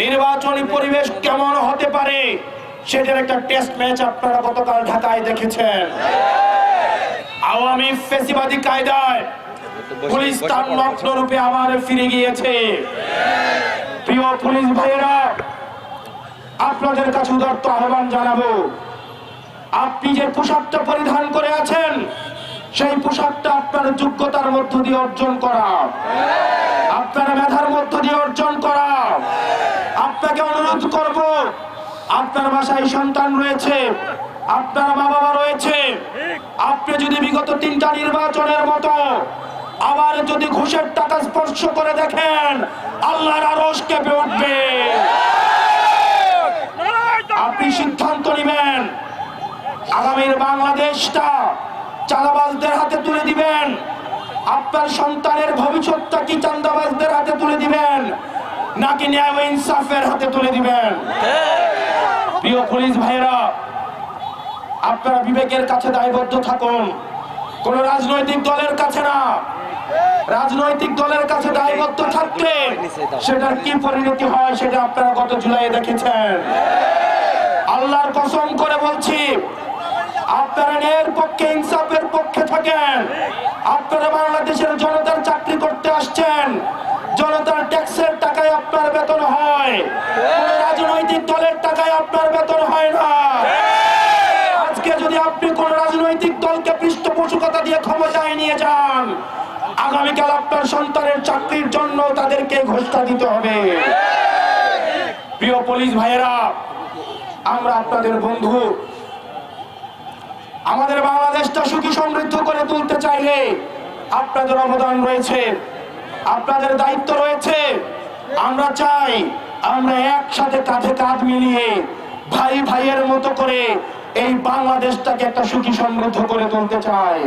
নির্বাচনী পরিবেশ কেমন হতে পারে সেটার একটা টেস্ট ম্যাচ আপনারা গতকাল ঢাকায় দেখেছেন। আওয়ামী ফ্যাসিবাদী কায়দায় পুলিশ তার নগ্ন রূপে আবার ফিরে গিয়েছে। প্রিয় পুলিশ ভাইয়েরা, আপনাদের কাছে উদাত্ত আহ্বান জানাবো, আপনি যে পোশাকটা পরিধান করে আছেন সেই পোশাকটা আপনার যোগ্যতার মধ্য দিয়ে অর্জন করা, আপনার মেধার মধ্য দিয়ে অর্জন করা। আপনাকে অনুরোধ করব, আপনার বাসায় সন্তান রয়েছে, আপনার মা বাবা রয়েছে, আপনি যদি বিগত 3টা নির্বাচনের মতো আবার যদি ঘুষের টাকা স্পর্শ করে দেখেন, আল্লাহর আরশ কেঁপে উঠবে। আপনি সিদ্ধান্ত নেবেন, আগামীর বাংলাদেশটা চাঁদাবাজদের হাতে তুলে দিবেন, আপনার সন্তানের ভবিষ্যৎটা কি চাঁদাবাজদের হাতে তুলে দিবেন নাকি ন্যায় ও ইনসাফের হাতে তুলে দিবেন? প্রিয় পুলিশ ভাইয়েরা, আপনারা বিবেকের কাছে দায়বদ্ধ থাকুন, কোন রাজনৈতিক দলের কাছে না। রাজনৈতিক দলের কাছে দায়বদ্ধ থাকলে সেটার কি পরিণতি হয় সেটা আপনারা গত জুলাইয়ে দেখেছেন। আল্লাহর কসম করে বলছি, আপনারা ন্যায়ের পক্ষে, ইনসাফের পক্ষে থাকেন। আপনারা বাংলাদেশের জনতার চাকরি করতে আসছেন, জনতার ট্যাক্সের টাকায় আপনার বেতন হয়, কোন রাজনৈতিক দলের টাকায় আপনার বেতন হয় না। আজকে যদি আপনি কোন রাজনৈতিক দলকে পৃষ্ঠপোষকতা দিয়ে ক্ষমতায় নিয়ে যান, আগামীকাল আপনার সন্তানের চাকরির জন্য তাদেরকে ঘোষণা দিতে হবে। প্রিয় পুলিশ ভাইয়েরা, আমরা আপনাদের বন্ধু। আমাদের বাংলাদেশটা সুখী সমৃদ্ধ করে তুলতে চাইলে আপনাদের অবদান রয়েছে, আপনাদের দায়িত্ব রয়েছে। আমরা চাই আমরা একসাথে কাঁধে কাঁধ মিলিয়ে ভাই ভাইয়ের মতো করে এই বাংলাদেশটাকে একটা সুখী সমৃদ্ধ করে তুলতে চাই।